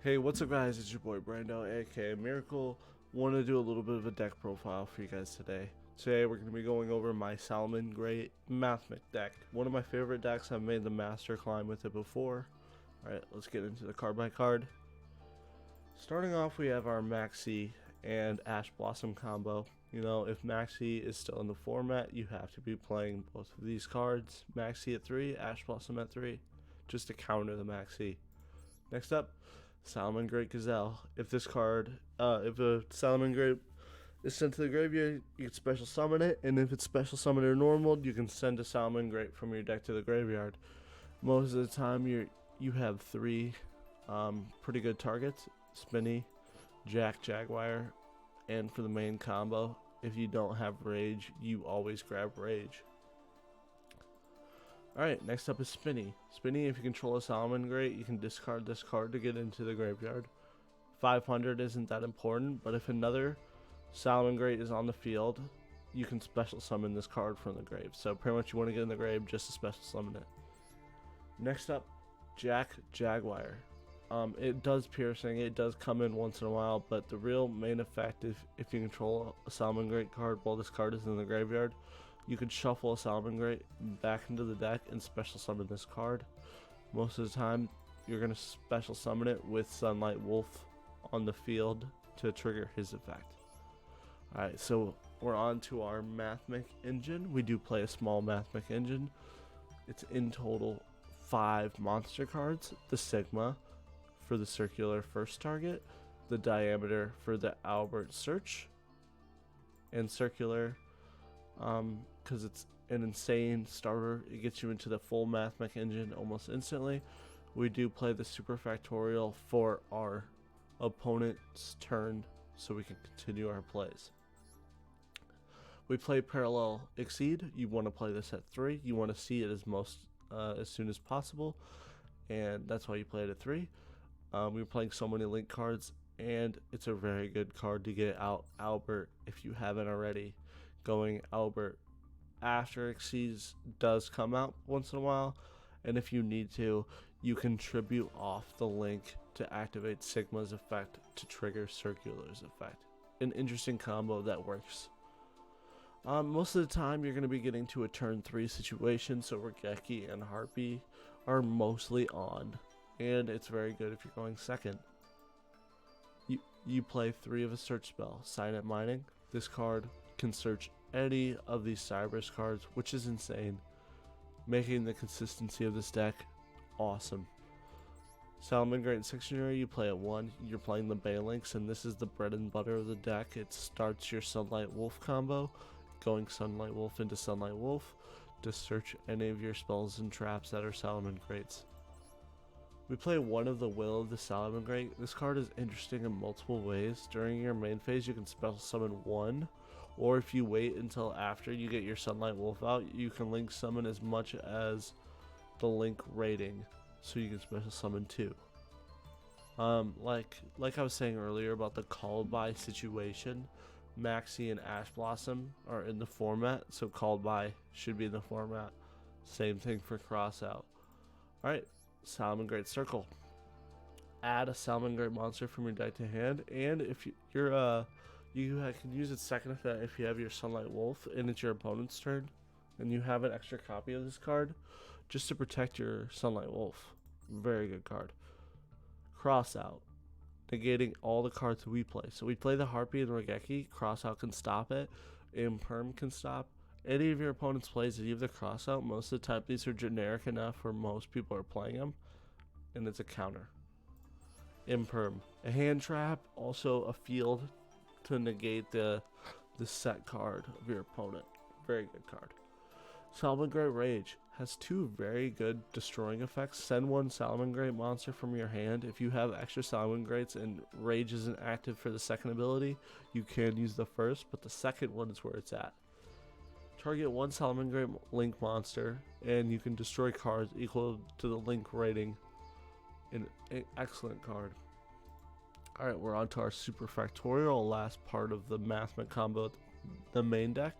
Hey, what's up guys, it's your boy BrandoAKAMiracle. Want to do a little bit of a deck profile for you guys today. Today we're going to be going over my Salamangreat Mathmech deck. One of my favorite decks. I've made the master climb with it before. Alright, let's get into the card by card. Starting off, we have our Maxx C and Ash Blossom combo. You know, if Maxx C is still in the format, you have to be playing both of these cards. Maxx C at 3, Ash Blossom at 3, just to counter the Maxx C. Next up, Salamangreat Gazelle. If this card, if a Salamangreat is sent to the graveyard, you can special summon it, and if it's special summoned or normal, you can send a Salamangreat from your deck to the graveyard. Most of the time, you have three pretty good targets: Spinny, Jaguar, and for the main combo, if you don't have Rage, you always grab Rage. Alright, next up is Spinny. Spinny, if you control a Salamangreat, you can discard this card to get into the graveyard. 500 isn't that important, but if another Salamangreat is on the field, you can special summon this card from the grave. So pretty much you want to get in the grave just to special summon it. Next up, Jaguar. It does piercing, it does come in once in a while, but the real main effect, if you control a Salamangreat card while this card is in the graveyard, you can shuffle a Salamangreat back into the deck and special summon this card. Most of the time, you're going to special summon it with Sunlight Wolf on the field to trigger his effect. Alright, so we're on to our Mathmech engine. We do play a small Mathmech engine. It's in total 5 monster cards. The Sigma for the circular first target, the Diameter for the Albert search, and circular because it's an insane starter. It gets you into the full Mathmech engine almost instantly. We do play the Superfactorial for our opponent's turn so we can continue our plays. We play Paralle Exceed. You want to play this at 3. You want to see it as soon as possible, and that's why you play it at 3. We're playing so many link cards, and it's a very good card to get out Albert if you haven't already. Going Albert after Exceeds does come out once in a while, and if you need to, you can tribute off the link to activate Sigma's effect to trigger Circular's effect. An interesting combo that works. Most of the time you're going to be getting to a turn 3 situation, so Regeki and Harpy are mostly on, and it's very good if you're going second. You play 3 of a search spell, Cynet Mining. This card can search any of these Cyberse cards, which is insane, making the consistency of this deck awesome. Salamangreat Sanctuary, you play at 1. You're playing the Balelynx, and this is the bread and butter of the deck. It starts your Sunlight Wolf combo, going Sunlight Wolf into Sunlight Wolf to search any of your spells and traps that are Salamangreats. We play 1 of the Will of the Salamangreat. This card is interesting in multiple ways. During your main phase, you can special summon 1, or if you wait until after you get your Sunlight Wolf out, you can link summon as much as the link rating, so you can special summon 2. Like I was saying earlier about the called by situation, Maxx C and Ash Blossom are in the format, so called by should be in the format. Same thing for Crossout. Alright, Salamangreat Circle. Add a Salamangreat monster from your deck to hand, and if you're you can use its second effect if you have your Sunlight Wolf and it's your opponent's turn, and you have an extra copy of this card just to protect your Sunlight Wolf. Very good card. Crossout, negating all the cards we play. So we play the Harpy and Regeki. Crossout can stop it. Imperm can stop any of your opponent's plays that you have the Crossout. Most of the time these are generic enough where most people are playing them, and it's a counter. Imperm, a hand trap, also a field to negate the set card of your opponent. Very good card. Salamangreat Rage has 2 very good destroying effects. Send 1 Salamangreat monster from your hand. If you have extra Salamangreats and Rage isn't active for the second ability, you can use the first, but the second one is where it's at. Target 1 Salamangreat link monster, and you can destroy cards equal to the link rating. An excellent card. Alright, we're on to our Superfactorial, last part of the Mathmech combo, the main deck.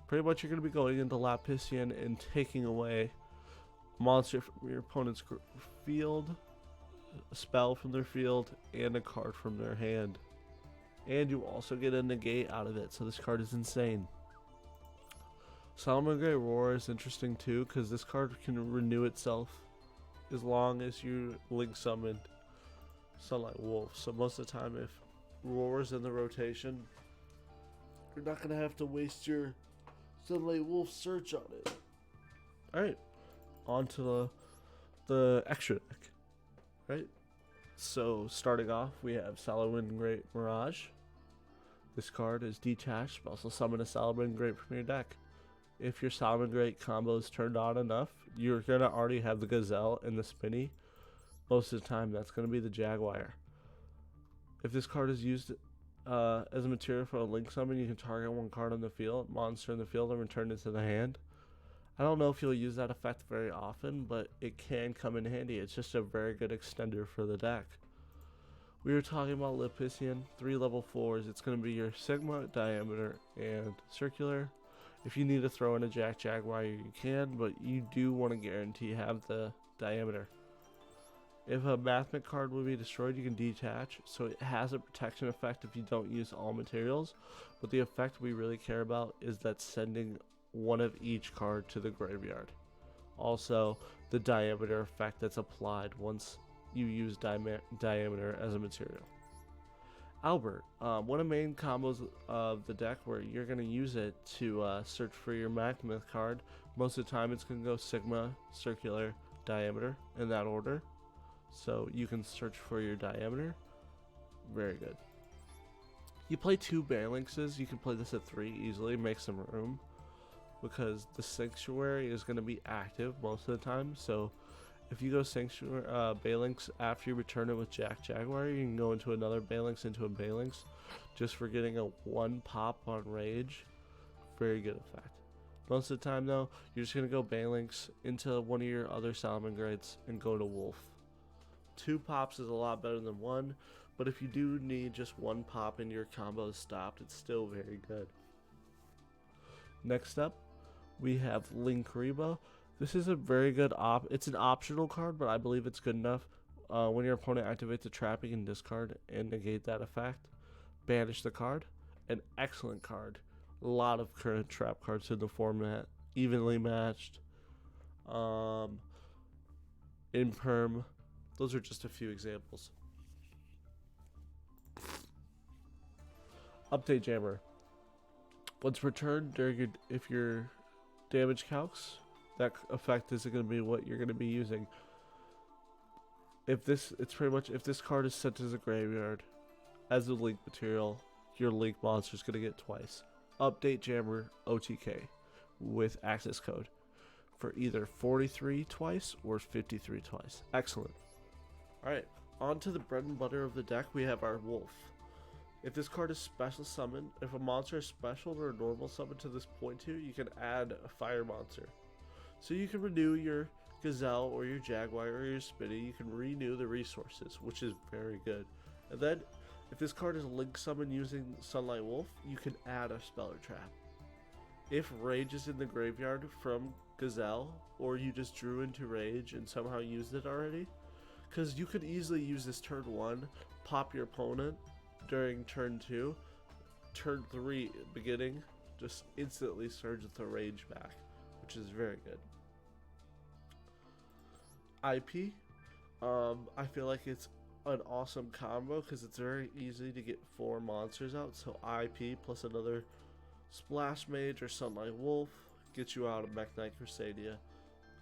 Pretty much you're going to be going into Laplacian and taking away monster from your opponent's field a spell from their field and a card from their hand. And you also get a negate out of it, so this card is insane. Salamangreat Roar is interesting too, because this card can renew itself as long as you link summoned Sunlight Wolf. So most of the time, if Roar is in the rotation, you're not going to have to waste your Sunlight Wolf search on it. Alright, on to the extra deck. Right? So starting off, we have Salamangreat Mirage. This card is detached, but also summon a Salamangreat from your deck. If your Salamangreat combo is turned on enough, you're going to already have the Gazelle and the Spinny. Most of the time, that's going to be the Jaguar. If this card is used as a material for a link summon, you can target one card on the field, monster in the field, and return it to the hand. I don't know if you'll use that effect very often, but it can come in handy. It's just a very good extender for the deck. We were talking about Laplacian, 3 level 4s. It's going to be your Sigma, Diameter, and Circular. If you need to throw in a Jaguar, you can, but you do want to guarantee have the Diameter. If a Mathmech card will be destroyed, you can detach, so it has a protection effect if you don't use all materials, but the effect we really care about is that sending one of each card to the graveyard. Also, the Diameter effect that's applied once you use Diameter as a material. Albert, one of the main combos of the deck where you're going to use it to search for your Mathmech card. Most of the time it's going to go Sigma, Circular, Diameter in that order. So you can search for your Diameter. Very good. You play 2 Balelynxes. You can play this at 3 easily, make some room. Because the Sanctuary is going to be active most of the time. So if you go Sanctuary Balelynx after you return it with Jaguar, you can go into another Balelynx into a Balelynx just for getting a 1 pop on Rage. Very good effect. Most of the time though, you're just going to go Balelynx into one of your other Salamangreats and go to Wolf. 2 pops is a lot better than 1, but if you do need just 1 pop and your combo is stopped, it's still very good. Next up, we have Linkriba. This is a very good it's an optional card, but I believe it's good enough. When your opponent activates a trap, you can discard and negate that effect. Banish the card. An excellent card. A lot of current trap cards in the format. Evenly matched. Imperm. Those are just a few examples. Update Jammer. Once returned during if your damage calcs, that effect isn't going to be what you're going to be using. It's pretty much if this card is sent to the graveyard as a link material, your link monster is going to get twice. Update Jammer OTK with access code for either 43 twice or 53 twice. Excellent. Alright, on to the bread and butter of the deck. We have our Wolf. If this card is special summoned, if a monster is special or normal summoned to this point 2, you can add a fire monster. So you can renew your Gazelle or your Jaguar or your Spinny. You can renew the resources, which is very good. And then, if this card is link summoned using Sunlight Wolf, you can add a spell or trap. If Rage is in the graveyard from Gazelle, or you just drew into Rage and somehow used it already, because you could easily use this turn 1, pop your opponent during turn 2, turn 3 beginning, just instantly surge the Rage back, which is very good. IP, I feel like it's an awesome combo because it's very easy to get 4 monsters out. So IP plus another Splash Mage or Sunlight Wolf gets you out of Mech Crusadia.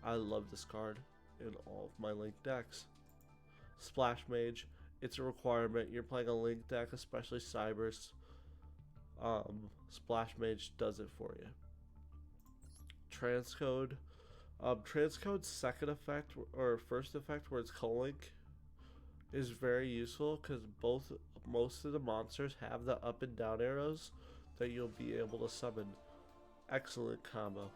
I love this card in all of my Link decks. Splash Mage, it's a requirement. You're playing a Link deck, especially Cyberse. Splash Mage does it for you. Transcode. Transcode's second effect or first effect, where it's co-link, is very useful because most of the monsters have the up and down arrows that you'll be able to summon. Excellent combo.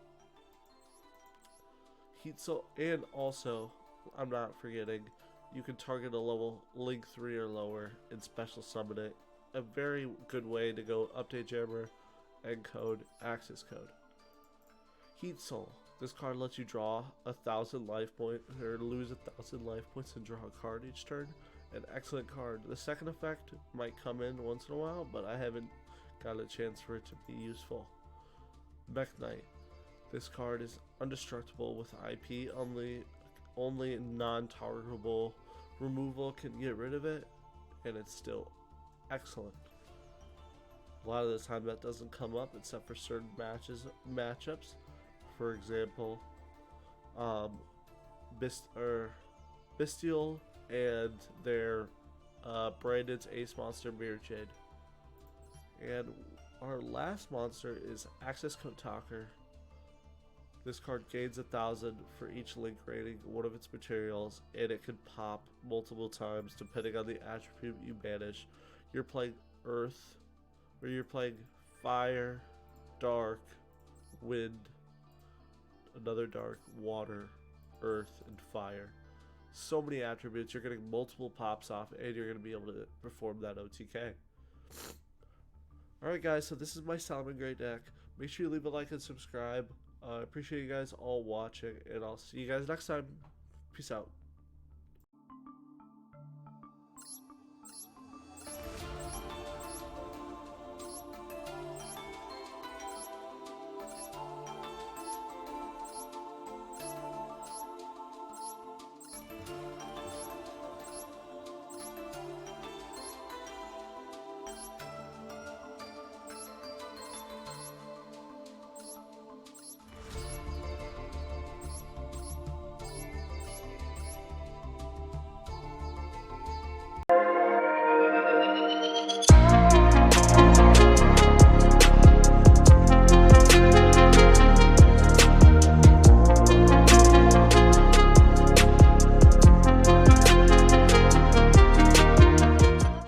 And also, I'm not forgetting, you can target a level Link 3 or lower and special summon it. A very good way to go update Jammer and code access code. Heat Soul. This card lets you draw 1,000 life points, or lose 1,000 life points and draw a card each turn. An excellent card. The second effect might come in once in a while, but I haven't got a chance for it to be useful. Mech Knight. This card is indestructible with IP. Only non-targetable removal can get rid of it, and it's still excellent. A lot of the time that doesn't come up except for certain matchups. For example, Bestial and their Brandon's Ace Monster Miragestallio. And our last monster is Accesscode Talker. This card gains 1,000 for each link rating one of its materials, and it can pop multiple times depending on the attribute you banish. You're playing Earth, or you're playing Fire, Dark, Wind, another Dark, Water, Earth, and Fire. So many attributes, you're getting multiple pops off, and you're going to be able to perform that OTK. Alright guys, so this is my Salamangreat deck. Make sure you leave a like and subscribe. I appreciate you guys all watching, and I'll see you guys next time. Peace out.